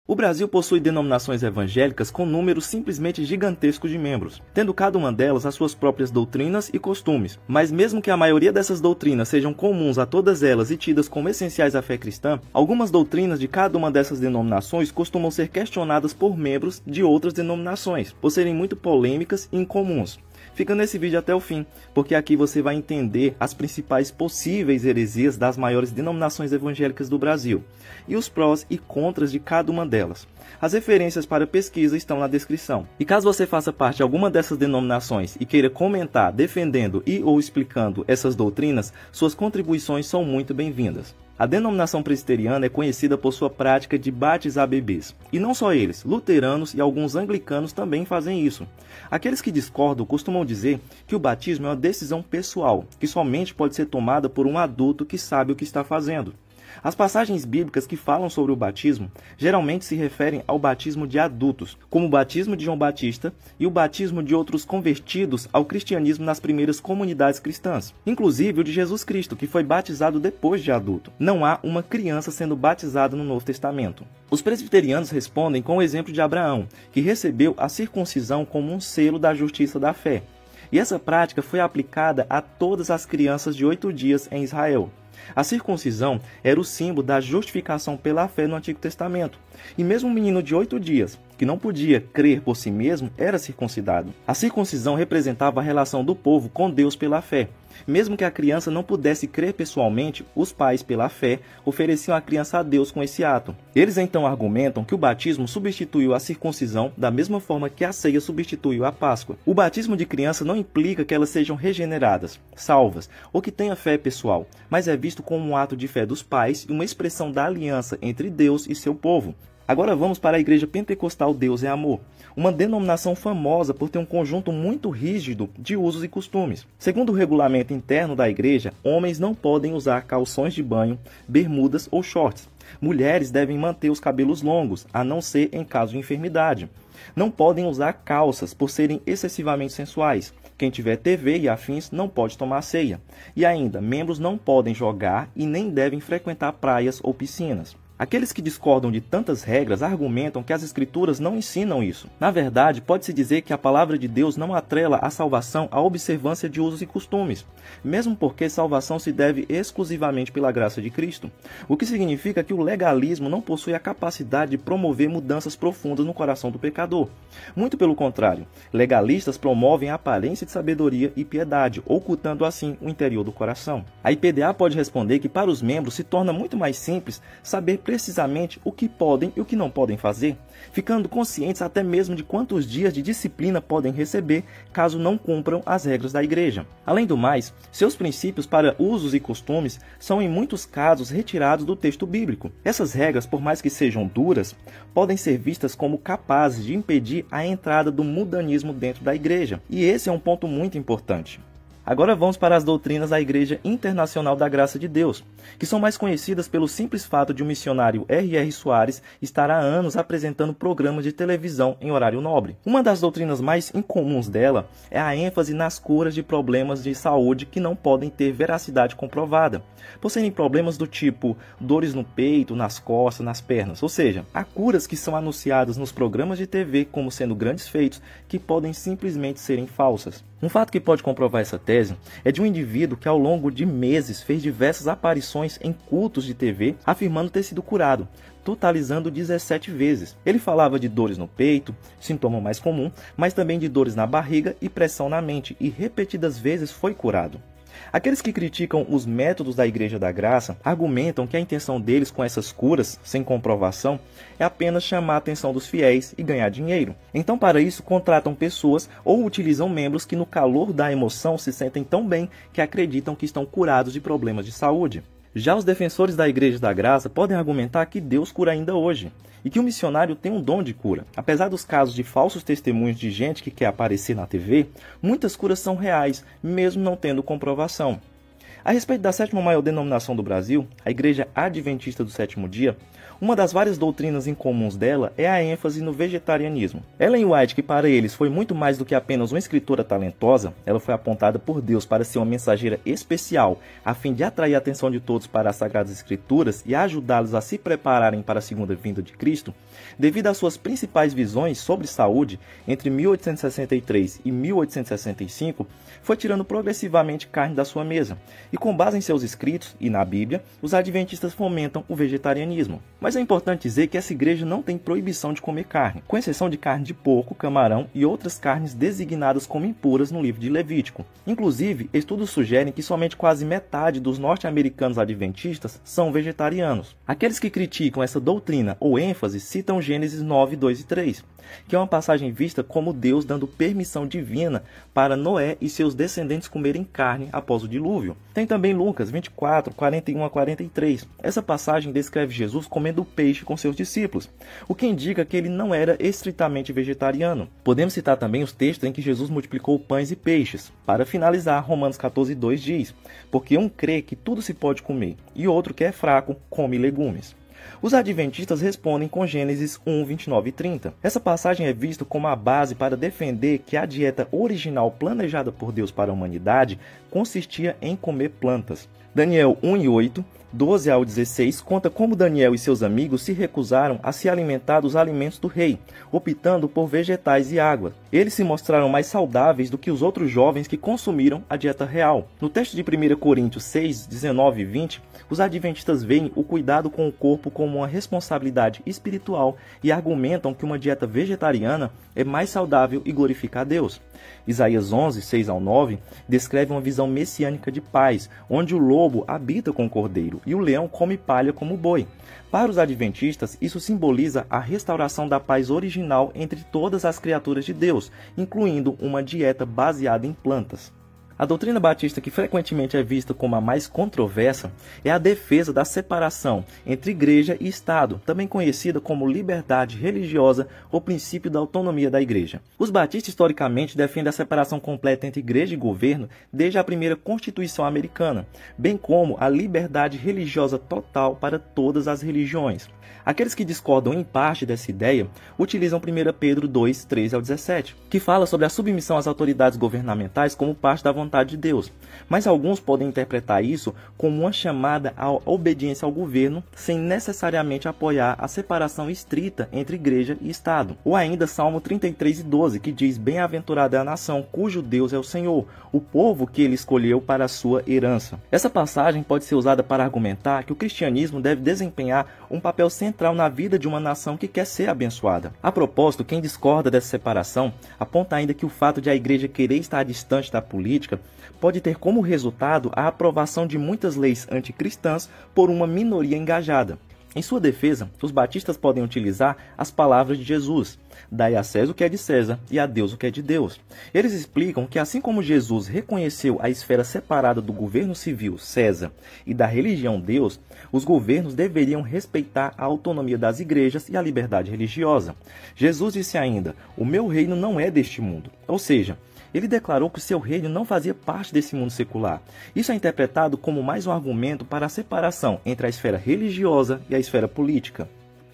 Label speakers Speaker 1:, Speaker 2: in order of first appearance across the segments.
Speaker 1: O Brasil possui denominações evangélicas com números simplesmente gigantescos de membros, tendo cada uma delas as suas próprias doutrinas e costumes. Mas mesmo que a maioria dessas doutrinas sejam comuns a todas elas e tidas como essenciais à fé cristã, algumas doutrinas de cada uma dessas denominações costumam ser questionadas por membros de outras denominações, por serem muito polêmicas e incomuns. Fica nesse vídeo até o fim, porque aqui você vai entender as principais possíveis heresias das maiores denominações evangélicas do Brasil, e os prós e contras de cada uma delas. As referências para pesquisa estão na descrição. E caso você faça parte de alguma dessas denominações e queira comentar defendendo e ou explicando essas doutrinas, suas contribuições são muito bem-vindas. A denominação presbiteriana é conhecida por sua prática de batizar bebês. E não só eles, luteranos e alguns anglicanos também fazem isso. Aqueles que discordam costumam dizer que o batismo é uma decisão pessoal, que somente pode ser tomada por um adulto que sabe o que está fazendo. As passagens bíblicas que falam sobre o batismo geralmente se referem ao batismo de adultos, como o batismo de João Batista e o batismo de outros convertidos ao cristianismo nas primeiras comunidades cristãs, inclusive o de Jesus Cristo, que foi batizado depois de adulto. Não há uma criança sendo batizada no Novo Testamento. Os presbiterianos respondem com o exemplo de Abraão, que recebeu a circuncisão como um selo da justiça da fé. E essa prática foi aplicada a todas as crianças de 8 dias em Israel. A circuncisão era o símbolo da justificação pela fé no Antigo Testamento. E mesmo um menino de 8 dias, que não podia crer por si mesmo, era circuncidado. A circuncisão representava a relação do povo com Deus pela fé. Mesmo que a criança não pudesse crer pessoalmente, os pais, pela fé, ofereciam a criança a Deus com esse ato. Eles então argumentam que o batismo substituiu a circuncisão da mesma forma que a ceia substituiu a Páscoa. O batismo de criança não implica que elas sejam regeneradas, salvas, ou que tenha fé pessoal, mas é visto como um ato de fé dos pais e uma expressão da aliança entre Deus e seu povo. Agora vamos para a Igreja Pentecostal Deus é Amor, uma denominação famosa por ter um conjunto muito rígido de usos e costumes. Segundo o regulamento interno da igreja, homens não podem usar calções de banho, bermudas ou shorts. Mulheres devem manter os cabelos longos, a não ser em caso de enfermidade. Não podem usar calças por serem excessivamente sensuais. Quem tiver TV e afins não pode tomar ceia. E ainda, membros não podem jogar e nem devem frequentar praias ou piscinas. Aqueles que discordam de tantas regras argumentam que as Escrituras não ensinam isso. Na verdade, pode-se dizer que a palavra de Deus não atrela a salvação à observância de usos e costumes, mesmo porque salvação se deve exclusivamente pela graça de Cristo, o que significa que o legalismo não possui a capacidade de promover mudanças profundas no coração do pecador. Muito pelo contrário, legalistas promovem a aparência de sabedoria e piedade, ocultando assim o interior do coração. A IPDA pode responder que para os membros se torna muito mais simples saber precisamente o que podem e o que não podem fazer, ficando conscientes até mesmo de quantos dias de disciplina podem receber caso não cumpram as regras da igreja. Além do mais, seus princípios para usos e costumes são em muitos casos retirados do texto bíblico. Essas regras, por mais que sejam duras, podem ser vistas como capazes de impedir a entrada do mundanismo dentro da igreja, e esse é um ponto muito importante. Agora vamos para as doutrinas da Igreja Internacional da Graça de Deus, que são mais conhecidas pelo simples fato de o missionário R.R. Soares estar há anos apresentando programas de televisão em horário nobre. Uma das doutrinas mais incomuns dela é a ênfase nas curas de problemas de saúde que não podem ter veracidade comprovada, por serem problemas do tipo dores no peito, nas costas, nas pernas. Ou seja, há curas que são anunciadas nos programas de TV como sendo grandes feitos que podem simplesmente serem falsas. Um fato que pode comprovar essa tese é de um indivíduo que ao longo de meses fez diversas aparições em cultos de TV afirmando ter sido curado, totalizando 17 vezes. Ele falava de dores no peito, sintoma mais comum, mas também de dores na barriga e pressão na mente, e repetidas vezes foi curado. Aqueles que criticam os métodos da Igreja da Graça argumentam que a intenção deles com essas curas, sem comprovação, é apenas chamar a atenção dos fiéis e ganhar dinheiro. Então, para isso, contratam pessoas ou utilizam membros que no calor da emoção se sentem tão bem que acreditam que estão curados de problemas de saúde. Já os defensores da Igreja da Graça podem argumentar que Deus cura ainda hoje, e que o missionário tem um dom de cura. Apesar dos casos de falsos testemunhos de gente que quer aparecer na TV, muitas curas são reais, mesmo não tendo comprovação. A respeito da sétima maior denominação do Brasil, a Igreja Adventista do Sétimo Dia, uma das várias doutrinas incomuns dela é a ênfase no vegetarianismo. Ellen White, que para eles foi muito mais do que apenas uma escritora talentosa, ela foi apontada por Deus para ser uma mensageira especial, a fim de atrair a atenção de todos para as Sagradas Escrituras e ajudá-los a se prepararem para a segunda vinda de Cristo. Devido às suas principais visões sobre saúde, entre 1863 e 1865, foi tirando progressivamente carne da sua mesa. E com base em seus escritos e na Bíblia, os adventistas fomentam o vegetarianismo. Mas é importante dizer que essa igreja não tem proibição de comer carne, com exceção de carne de porco, camarão e outras carnes designadas como impuras no livro de Levítico. Inclusive, estudos sugerem que somente quase metade dos norte-americanos adventistas são vegetarianos. Aqueles que criticam essa doutrina ou ênfase citam Gênesis 9, 2 e 3, que é uma passagem vista como Deus dando permissão divina para Noé e seus descendentes comerem carne após o dilúvio. Tem também Lucas 24, 41 a 43. Essa passagem descreve Jesus comendo peixe com seus discípulos, o que indica que ele não era estritamente vegetariano. Podemos citar também os textos em que Jesus multiplicou pães e peixes. Para finalizar, Romanos 14, 2 diz: porque um crê que tudo se pode comer, e outro que é fraco, come legumes. Os adventistas respondem com Gênesis 1, 29 e 30. Essa passagem é vista como a base para defender que a dieta original planejada por Deus para a humanidade consistia em comer plantas. Daniel 1 e 8, 12 ao 16, conta como Daniel e seus amigos se recusaram a se alimentar dos alimentos do rei, optando por vegetais e água. Eles se mostraram mais saudáveis do que os outros jovens que consumiram a dieta real. No texto de 1 Coríntios 6, 19 e 20, os adventistas veem o cuidado com o corpo como uma responsabilidade espiritual e argumentam que uma dieta vegetariana é mais saudável e glorifica a Deus. Isaías 11, 6 ao 9, descreve uma visão messiânica de paz, onde o lobo habita com o cordeiro e o leão come palha como boi. Para os adventistas, isso simboliza a restauração da paz original entre todas as criaturas de Deus, incluindo uma dieta baseada em plantas. A doutrina batista que frequentemente é vista como a mais controversa é a defesa da separação entre igreja e Estado, também conhecida como liberdade religiosa ou princípio da autonomia da igreja. Os batistas historicamente defendem a separação completa entre igreja e governo desde a primeira Constituição americana, bem como a liberdade religiosa total para todas as religiões. Aqueles que discordam em parte dessa ideia utilizam 1 Pedro 2, 13 ao 17, que fala sobre a submissão às autoridades governamentais como parte da vontade de Deus. Mas alguns podem interpretar isso como uma chamada à obediência ao governo, sem necessariamente apoiar a separação estrita entre igreja e Estado. Ou ainda Salmo 33 e 12, que diz: bem-aventurada é a nação cujo Deus é o Senhor, o povo que ele escolheu para a sua herança. Essa passagem pode ser usada para argumentar que o cristianismo deve desempenhar um papel central na vida de uma nação que quer ser abençoada. A propósito, quem discorda dessa separação aponta ainda que o fato de a igreja querer estar distante da política pode ter como resultado a aprovação de muitas leis anticristãs por uma minoria engajada. Em sua defesa, os batistas podem utilizar as palavras de Jesus: dai a César o que é de César e a Deus o que é de Deus. Eles explicam que assim como Jesus reconheceu a esfera separada do governo civil, César, e da religião Deus, os governos deveriam respeitar a autonomia das igrejas e a liberdade religiosa. Jesus disse ainda: o meu reino não é deste mundo. Ou seja, ele declarou que o seu reino não fazia parte desse mundo secular. Isso é interpretado como mais um argumento para a separação entre a esfera religiosa e a esfera política.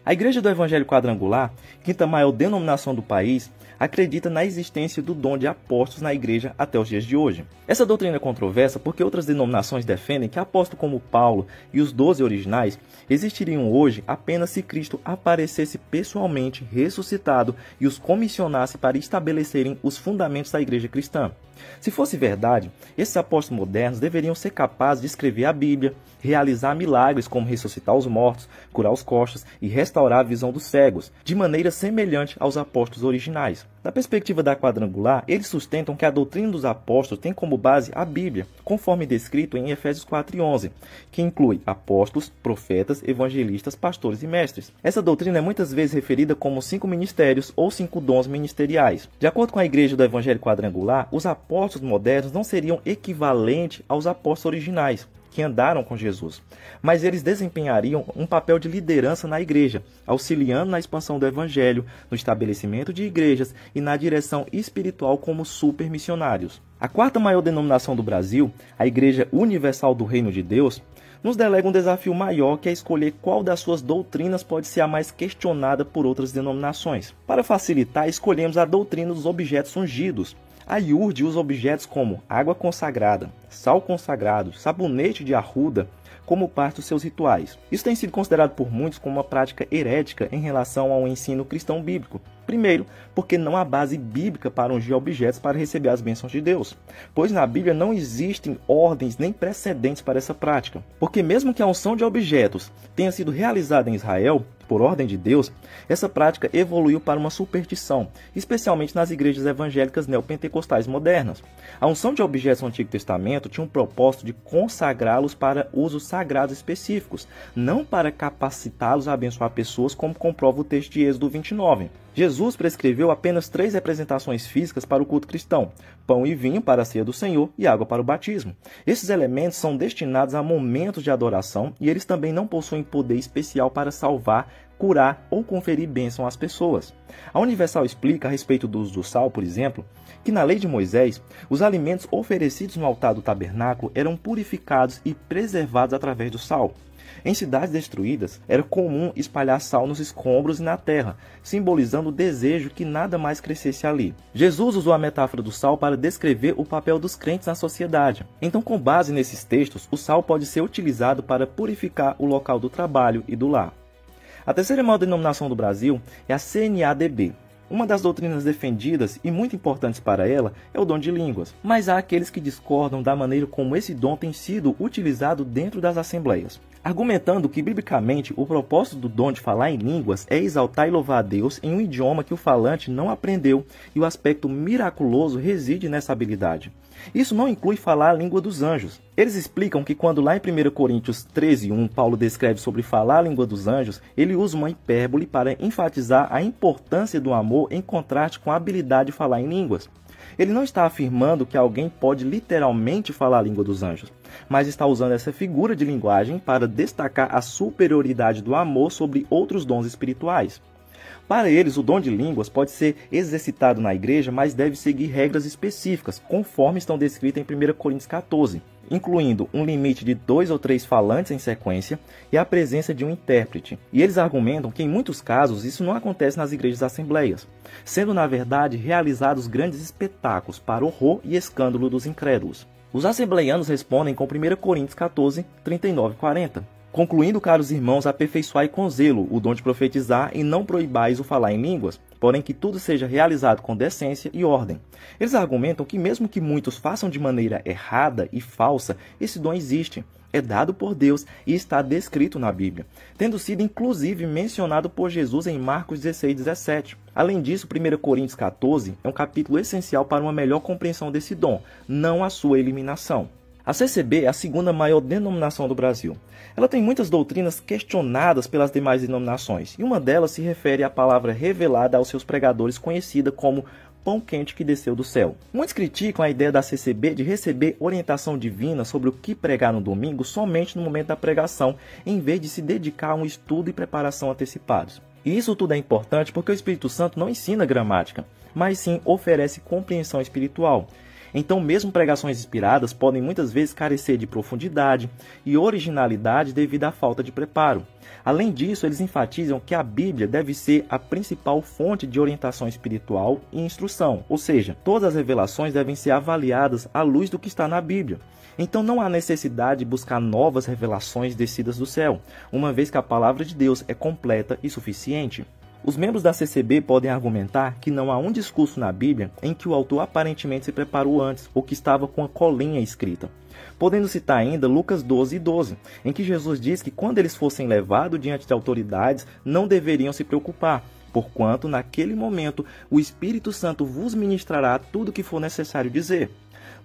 Speaker 1: A Igreja do Evangelho Quadrangular, quinta maior denominação do país, acredita na existência do dom de apóstolos na igreja até os dias de hoje. Essa doutrina é controversa porque outras denominações defendem que apóstolos como Paulo e os 12 originais existiriam hoje apenas se Cristo aparecesse pessoalmente ressuscitado e os comissionasse para estabelecerem os fundamentos da igreja cristã. Se fosse verdade, esses apóstolos modernos deveriam ser capazes de escrever a Bíblia, realizar milagres como ressuscitar os mortos, curar os coxos e restaurar a visão dos cegos, de maneira semelhante aos apóstolos originais. Da perspectiva da Quadrangular, eles sustentam que a doutrina dos apóstolos tem como base a Bíblia, conforme descrito em Efésios 4:11, que inclui apóstolos, profetas, evangelistas, pastores e mestres. Essa doutrina é muitas vezes referida como 5 ministérios ou 5 dons ministeriais. De acordo com a Igreja do Evangelho Quadrangular, os apóstolos modernos não seriam equivalentes aos apóstolos originais. que andaram com Jesus, mas eles desempenhariam um papel de liderança na igreja, auxiliando na expansão do evangelho, no estabelecimento de igrejas e na direção espiritual como supermissionários. A quarta maior denominação do Brasil, a Igreja Universal do Reino de Deus, nos delega um desafio maior, que é escolher qual das suas doutrinas pode ser a mais questionada por outras denominações. Para facilitar, escolhemos a doutrina dos objetos ungidos. A IURD usa objetos como água consagrada, sal consagrado, sabonete de arruda, como parte dos seus rituais. Isso tem sido considerado por muitos como uma prática herética em relação ao ensino cristão bíblico. Primeiro, porque não há base bíblica para ungir objetos para receber as bênçãos de Deus, pois na Bíblia não existem ordens nem precedentes para essa prática. Porque mesmo que a unção de objetos tenha sido realizada em Israel, por ordem de Deus, essa prática evoluiu para uma superstição, especialmente nas igrejas evangélicas neopentecostais modernas. A unção de objetos no Antigo Testamento tinha um propósito de consagrá-los para usos sagrados específicos, não para capacitá-los a abençoar pessoas, como comprova o texto de Êxodo 29. Jesus prescreveu apenas 3 representações físicas para o culto cristão: pão e vinho para a ceia do Senhor e água para o batismo. Esses elementos são destinados a momentos de adoração e eles também não possuem poder especial para salvar, curar ou conferir bênção às pessoas. A Universal explica a respeito do uso do sal, por exemplo, que na lei de Moisés, os alimentos oferecidos no altar do tabernáculo eram purificados e preservados através do sal. Em cidades destruídas, era comum espalhar sal nos escombros e na terra, simbolizando o desejo que nada mais crescesse ali. Jesus usou a metáfora do sal para descrever o papel dos crentes na sociedade. Então, com base nesses textos, o sal pode ser utilizado para purificar o local do trabalho e do lar. A terceira maior denominação do Brasil é a CNADB. Uma das doutrinas defendidas e muito importantes para ela é o dom de línguas, mas há aqueles que discordam da maneira como esse dom tem sido utilizado dentro das assembleias, argumentando que, biblicamente, o propósito do dom de falar em línguas é exaltar e louvar a Deus em um idioma que o falante não aprendeu, e o aspecto miraculoso reside nessa habilidade. Isso não inclui falar a língua dos anjos. Eles explicam que quando lá em 1 Coríntios 13:1 Paulo descreve sobre falar a língua dos anjos, ele usa uma hipérbole para enfatizar a importância do amor em contraste com a habilidade de falar em línguas. Ele não está afirmando que alguém pode literalmente falar a língua dos anjos, mas está usando essa figura de linguagem para destacar a superioridade do amor sobre outros dons espirituais. Para eles, o dom de línguas pode ser exercitado na igreja, mas deve seguir regras específicas, conforme estão descritas em 1 Coríntios 14, incluindo um limite de 2 ou 3 falantes em sequência e a presença de um intérprete. E eles argumentam que, em muitos casos, isso não acontece nas igrejas assembleias, sendo, na verdade, realizados grandes espetáculos para horror e escândalo dos incrédulos. Os assembleianos respondem com 1 Coríntios 14, 39 e 40. Concluindo, caros irmãos, aperfeiçoai com zelo o dom de profetizar e não proibais o falar em línguas, porém que tudo seja realizado com decência e ordem. Eles argumentam que mesmo que muitos façam de maneira errada e falsa, esse dom existe, é dado por Deus e está descrito na Bíblia, tendo sido inclusive mencionado por Jesus em Marcos 16:17. Além disso, 1 Coríntios 14 é um capítulo essencial para uma melhor compreensão desse dom, não a sua eliminação. A CCB é a segunda maior denominação do Brasil. Ela tem muitas doutrinas questionadas pelas demais denominações, e uma delas se refere à palavra revelada aos seus pregadores, conhecida como pão quente que desceu do céu. Muitos criticam a ideia da CCB de receber orientação divina sobre o que pregar no domingo somente no momento da pregação, em vez de se dedicar a um estudo e preparação antecipados. E isso tudo é importante porque o Espírito Santo não ensina gramática, mas sim oferece compreensão espiritual. Então, mesmo pregações inspiradas podem muitas vezes carecer de profundidade e originalidade devido à falta de preparo. Além disso, eles enfatizam que a Bíblia deve ser a principal fonte de orientação espiritual e instrução, ou seja, todas as revelações devem ser avaliadas à luz do que está na Bíblia. Então não há necessidade de buscar novas revelações descidas do céu, uma vez que a palavra de Deus é completa e suficiente. Os membros da CCB podem argumentar que não há um discurso na Bíblia em que o autor aparentemente se preparou antes ou que estava com a colinha escrita. Podendo citar ainda Lucas 12:12, em que Jesus diz que quando eles fossem levados diante de autoridades, não deveriam se preocupar, porquanto naquele momento o Espírito Santo vos ministrará tudo o que for necessário dizer.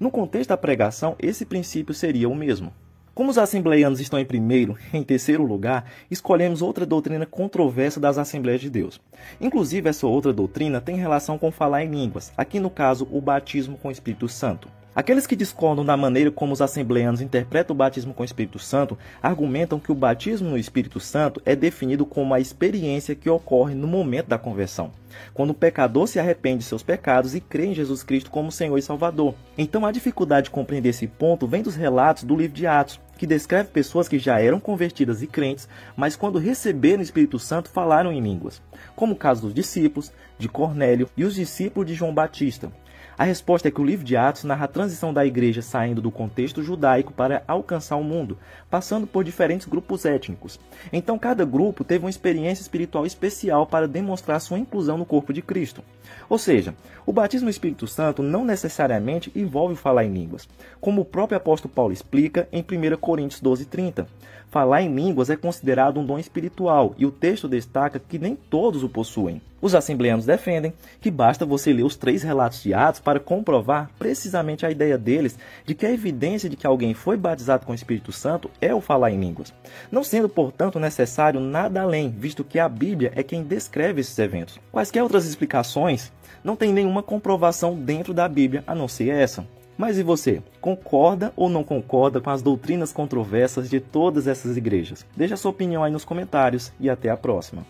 Speaker 1: No contexto da pregação, esse princípio seria o mesmo. Como os assembleianos estão em terceiro lugar, escolhemos outra doutrina controversa das Assembleias de Deus. Inclusive, essa outra doutrina tem relação com falar em línguas, aqui no caso, o batismo com o Espírito Santo. Aqueles que discordam da maneira como os assembleanos interpretam o batismo com o Espírito Santo argumentam que o batismo no Espírito Santo é definido como a experiência que ocorre no momento da conversão, quando o pecador se arrepende de seus pecados e crê em Jesus Cristo como Senhor e Salvador. Então a dificuldade de compreender esse ponto vem dos relatos do livro de Atos, que descreve pessoas que já eram convertidas e crentes, mas quando receberam o Espírito Santo falaram em línguas, como o caso dos discípulos, de Cornélio e os discípulos de João Batista. A resposta é que o livro de Atos narra a transição da igreja saindo do contexto judaico para alcançar o mundo, passando por diferentes grupos étnicos. Então cada grupo teve uma experiência espiritual especial para demonstrar sua inclusão no corpo de Cristo. Ou seja, o batismo no Espírito Santo não necessariamente envolve falar em línguas, como o próprio apóstolo Paulo explica em 1 Coríntios 12:30. Falar em línguas é considerado um dom espiritual e o texto destaca que nem todos o possuem. Os assembleanos defendem que basta você ler os 3 relatos de Atos para comprovar precisamente a ideia deles de que a evidência de que alguém foi batizado com o Espírito Santo é o falar em línguas, não sendo, portanto, necessário nada além, visto que a Bíblia é quem descreve esses eventos. Quaisquer outras explicações não tem nenhuma comprovação dentro da Bíblia a não ser essa. Mas e você? Concorda ou não concorda com as doutrinas controversas de todas essas igrejas? Deixe a sua opinião aí nos comentários e até a próxima.